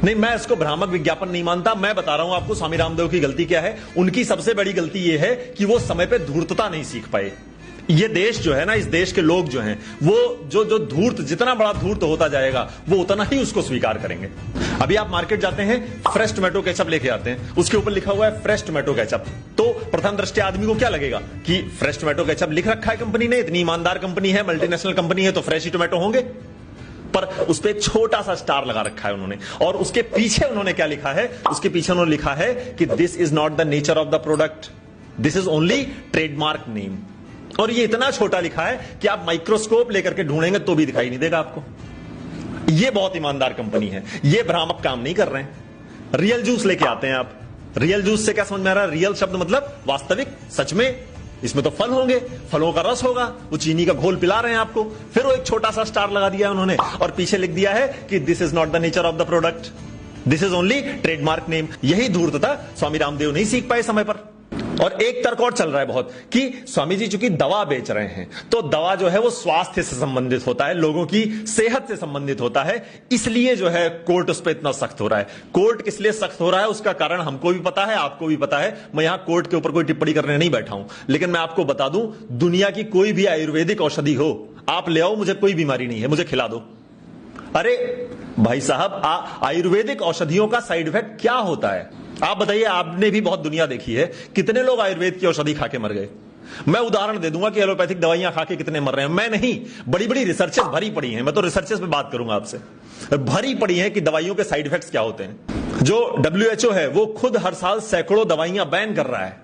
नहीं, मैं इसको भ्रामक विज्ञापन नहीं मानता। मैं बता रहा हूं आपको स्वामी रामदेव की गलती क्या है। उनकी सबसे बड़ी गलती यह है कि वो समय पे धूर्तता नहीं सीख पाए। ये देश जो है ना, इस देश के लोग जो हैं, वो जो धूर्त, जितना बड़ा धूर्त होता जाएगा वो उतना ही उसको स्वीकार करेंगे। अभी आप मार्केट जाते हैं, फ्रेश टोमेटो केचप लेके आते हैं, उसके ऊपर लिखा हुआ है फ्रेश टोमेटो केचप। तो प्रथम दृष्टया आदमी को क्या लगेगा कि फ्रेश टोमेटो केचप लिख रखा है कंपनी ने, इतनी ईमानदार कंपनी है, मल्टीनेशनल कंपनी है, तो फ्रेश ही टोमेटो होंगे। पर उस पर एक छोटा सा स्टार लगा रखा है उन्होंने, और उसके पीछे उन्होंने क्या लिखा है? उसके पीछे उन्होंने लिखा है कि this is not the nature of the product, this is only trademark name. और ये इतना छोटा लिखा है कि आप माइक्रोस्कोप लेकर के ढूंढेंगे तो भी दिखाई नहीं देगा आपको। ये बहुत ईमानदार कंपनी है, ये भ्रामक काम नहीं कर रहे हैं। रियल जूस लेके आते हैं आप, रियल जूस से क्या समझ में आ रहा है? रियल शब्द मतलब वास्तविक, सच में। इसमें तो फल होंगे, फलों का रस होगा, वो चीनी का घोल पिला रहे हैं आपको। फिर वो एक छोटा सा स्टार लगा दिया है उन्होंने, और पीछे लिख दिया है कि this is not the nature of the product, this is only trademark name. यही धूर्तता स्वामी रामदेव नहीं सीख पाए समय पर। और एक तर्क और चल रहा है बहुत कि स्वामी जी चूंकि दवा बेच रहे हैं, तो दवा जो है वो स्वास्थ्य से संबंधित होता है, लोगों की सेहत से संबंधित होता है, इसलिए जो है कोर्ट उस पर इतना सख्त हो रहा है। कोर्ट किस लिए सख्त हो रहा है उसका कारण हमको भी पता है, आपको भी पता है। मैं यहां कोर्ट के ऊपर कोई टिप्पणी करने नहीं बैठा हूं, लेकिन मैं आपको बता दूं, दुनिया की कोई भी आयुर्वेदिक औषधि हो, आप ले आओ, मुझे कोई बीमारी नहीं है, मुझे खिला दो। अरे भाई साहब, आयुर्वेदिक औषधियों का साइड इफेक्ट क्या होता है आप बताइए। आपने भी बहुत दुनिया देखी है, कितने लोग आयुर्वेद की औषधि खा के मर गए। मैं उदाहरण दे दूंगा कि एलोपैथिक दवाइयां खा के कितने मर रहे हैं। मैं नहीं, बड़ी बड़ी रिसर्चेस भरी पड़ी हैं, मैं तो रिसर्चेस पे बात करूंगा आपसे, भरी पड़ी हैं कि दवाइयों के साइड इफेक्ट्स क्या होते हैं। जो WHO है वो खुद हर साल सैकड़ों दवाइयां बैन कर रहा है।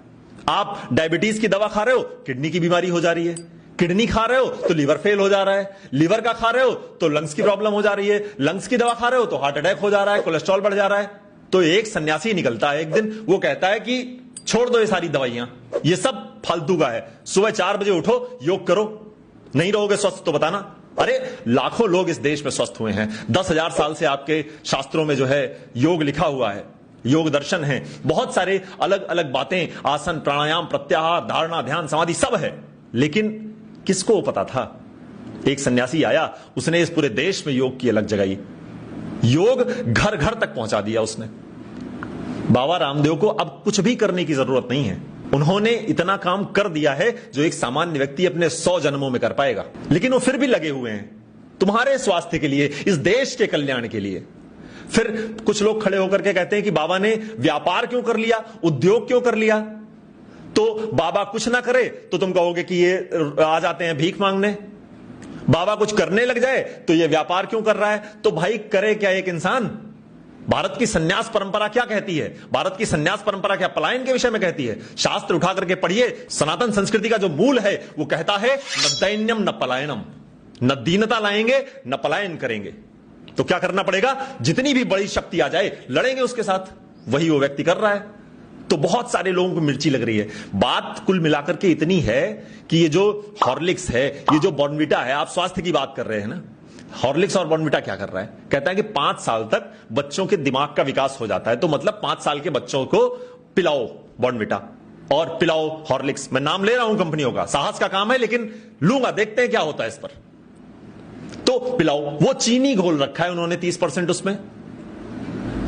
आप डायबिटीज की दवा खा रहे हो, किडनी की बीमारी हो जा रही है। किडनी खा रहे हो तो लीवर फेल हो जा रहा है, लीवर का खा रहे हो तो लंग्स की प्रॉब्लम हो जा रही है, लंग्स की दवा खा रहे हो तो हार्ट अटैक हो जा रहा है, कोलेस्ट्रॉल बढ़ जा रहा है। तो एक सन्यासी निकलता है एक दिन, वो कहता है कि छोड़ दो ये सारी दवाइयां, ये सब फालतू का है, सुबह 4 बजे उठो, योग करो, नहीं रहोगे स्वस्थ तो बताना। अरे लाखों लोग इस देश में स्वस्थ हुए हैं, 10,000 साल से आपके शास्त्रों में जो है योग लिखा हुआ है, योग दर्शन है, बहुत सारे अलग अलग बातें, आसन, प्राणायाम, प्रत्याहार, धारणा, ध्यान, समाधि सब है। लेकिन किसको पता था? एक सन्यासी आया, उसने इस पूरे देश में योग की अलग जगाई, योग घर घर तक पहुंचा दिया उसने। बाबा रामदेव को अब कुछ भी करने की जरूरत नहीं है, उन्होंने इतना काम कर दिया है जो एक सामान्य व्यक्ति अपने 100 जन्मों में कर पाएगा। लेकिन वो फिर भी लगे हुए हैं तुम्हारे स्वास्थ्य के लिए, इस देश के कल्याण के लिए। फिर कुछ लोग खड़े होकर के कहते हैं कि बाबा ने व्यापार क्यों कर लिया, उद्योग क्यों कर लिया? तो बाबा कुछ ना करे तो तुम कहोगे कि ये आ जाते हैं भीख मांगने, बाबा कुछ करने लग जाए तो ये व्यापार क्यों कर रहा है? तो भाई करे क्या एक इंसान? भारत की सन्यास परंपरा क्या कहती है? भारत की सन्यास परंपरा क्या पलायन के विषय में कहती है? शास्त्र उठा करके पढ़िए, सनातन संस्कृति का जो मूल है वो कहता है न दैन्यम न पलायनम, न दीनता लाएंगे न पलायन करेंगे। तो क्या करना पड़ेगा? जितनी भी बड़ी शक्ति आ जाए लड़ेंगे उसके साथ। वही वो व्यक्ति कर रहा है। तो बहुत सारे लोगों को मिर्ची लग रही है। बात कुल मिलाकर के इतनी है कि ये जो हॉर्लिक्स है, ये जो बॉर्नविटा है, आप स्वास्थ्य की बात कर रहे हैं ना, हॉर्लिक्स और बॉर्नविटा क्या कर रहा है? कहता है कि 5 साल तक बच्चों के दिमाग का विकास हो जाता है, तो मतलब 5 साल के बच्चों को पिलाओ बॉर्नविटा और पिलाओ हॉर्लिक्स। मैं नाम ले रहा हूं कंपनियों का, साहस का काम है लेकिन लूंगा, देखते हैं क्या होता है इस पर। तो पिलाओ, वो चीनी घोल रखा है उन्होंने 30% उसमें।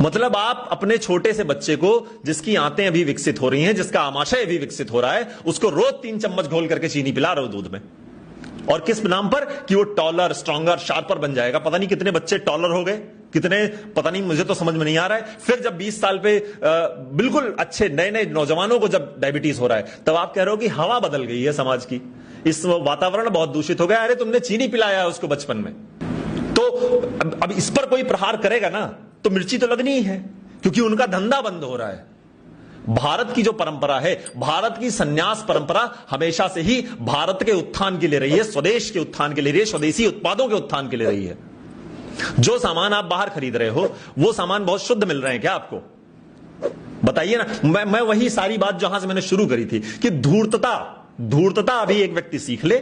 मतलब आप अपने छोटे से बच्चे को, जिसकी आंतें अभी विकसित हो रही हैं, जिसका आमाशय अभी विकसित हो रहा है, उसको रोज 3 चम्मच घोल करके चीनी पिला रहे हो दूध में। और किस नाम पर? कि वो टॉलर, स्ट्रॉन्गर, शार्पर बन जाएगा। पता नहीं कितने बच्चे टॉलर हो गए, कितने पता नहीं, मुझे तो समझ में नहीं आ रहा है। फिर जब 20 साल पे बिल्कुल अच्छे नए नए नौजवानों को जब डायबिटीज हो रहा है, तब आप कह रहे हो कि हवा बदल गई है समाज की, इस वातावरण बहुत दूषित हो गया। अरे तुमने चीनी पिलाया है उसको बचपन में। तो अब इस पर कोई प्रहार करेगा ना तो मिर्ची तो लगनी ही है, क्योंकि उनका धंधा बंद हो रहा है। भारत की जो परंपरा है, भारत की सन्यास परंपरा हमेशा से ही भारत के उत्थान के लिए रही है, स्वदेश के उत्थान के लिए रही है, स्वदेशी उत्पादों के उत्थान के लिए रही है। जो सामान आप बाहर खरीद रहे हो वो सामान बहुत शुद्ध मिल रहे हैं क्या आपको? बताइए ना। मैं वही सारी बात जहां से मैंने शुरू करी थी कि धूर्तता अभी एक व्यक्ति सीख ले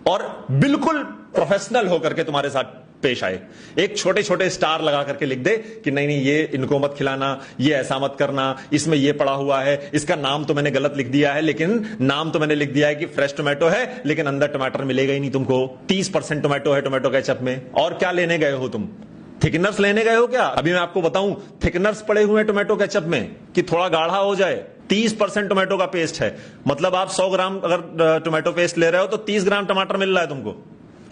और बिल्कुल प्रोफेशनल होकर के तुम्हारे साथ पेश आए। एक छोटे छोटे स्टार लगा करके लिख दे कि नहीं नहीं, ये इनको मत खिलाना, ये ऐसा मत करना, इसमें ये पड़ा हुआ है, इसका नाम तो मैंने गलत लिख दिया है, लेकिन नाम तो मैंने लिख दिया है कि फ्रेश टोमेटो है, लेकिन अंदर टमाटर मिलेगा ही नहीं तुमको। 30% टोमेटो है टोमेटो केचप में, और क्या लेने गए हो तुम? थिकनर्स लेने गए हो क्या? अभी मैं आपको बताऊं, थिकनर्स पड़े हुए हैं टोमेटो केचप में कि थोड़ा गाढ़ा हो जाए। 30% टोमेटो का पेस्ट है, मतलब आप 100 ग्राम अगर टोमेटो पेस्ट ले रहे हो तो 30 ग्राम टमाटर मिल रहा है तुमको,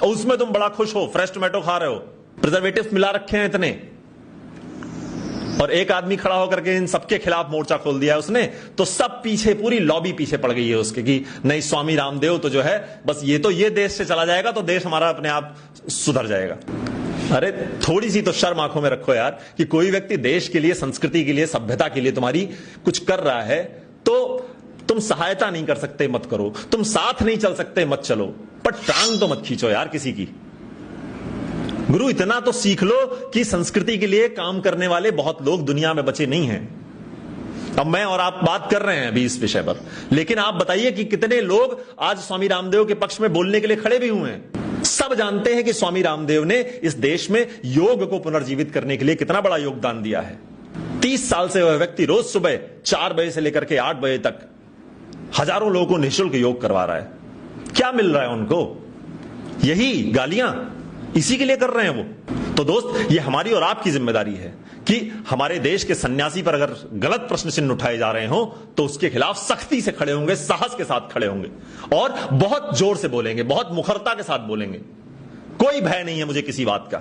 और उसमें तुम बड़ा खुश हो, फ्रेश टोमेटो खा रहे हो। प्रिजर्वेटिव्स मिला रखे हैं इतने, और एक आदमी खड़ा होकर के इन सबके खिलाफ मोर्चा खोल दिया है उसने, तो सब पीछे, पूरी लॉबी पीछे पड़ गई है उसके कि नहीं, स्वामी रामदेव तो जो है बस ये देश से चला जाएगा तो देश हमारा अपने आप सुधर जाएगा। अरे थोड़ी सी तो शर्म आंखों में रखो यार, कि कोई व्यक्ति देश के लिए, संस्कृति के लिए, सभ्यता के लिए तुम्हारी कुछ कर रहा है तो तुम सहायता नहीं कर सकते, मत करो। तुम साथ नहीं चल सकते, मत चलो, पर टांग तो मत खींचो यार किसी की। गुरु इतना तो सीख लो कि संस्कृति के लिए काम करने वाले बहुत लोग दुनिया में बचे नहीं हैं। अब मैं और आप बात कर रहे हैं अभी इस विषय पर, लेकिन आप बताइए कि कितने लोग आज स्वामी रामदेव के पक्ष में बोलने के लिए खड़े भी हुए हैं। सब जानते हैं कि स्वामी रामदेव ने इस देश में योग को पुनर्जीवित करने के लिए कितना बड़ा योगदान दिया है। 30 साल से वह व्यक्ति रोज सुबह 4 बजे से लेकर के 8 बजे तक हजारों लोगों को निःशुल्क योग करवा रहा है। क्या मिल रहा है उनको? यही गालियां, इसी के लिए कर रहे हैं वो। तो दोस्त, ये हमारी और आपकी जिम्मेदारी है कि हमारे देश के सन्यासी पर अगर गलत प्रश्न चिन्ह उठाए जा रहे हो तो उसके खिलाफ सख्ती से खड़े होंगे, साहस के साथ खड़े होंगे, और बहुत जोर से बोलेंगे, बहुत मुखरता के साथ बोलेंगे। कोई भय नहीं है मुझे किसी बात का।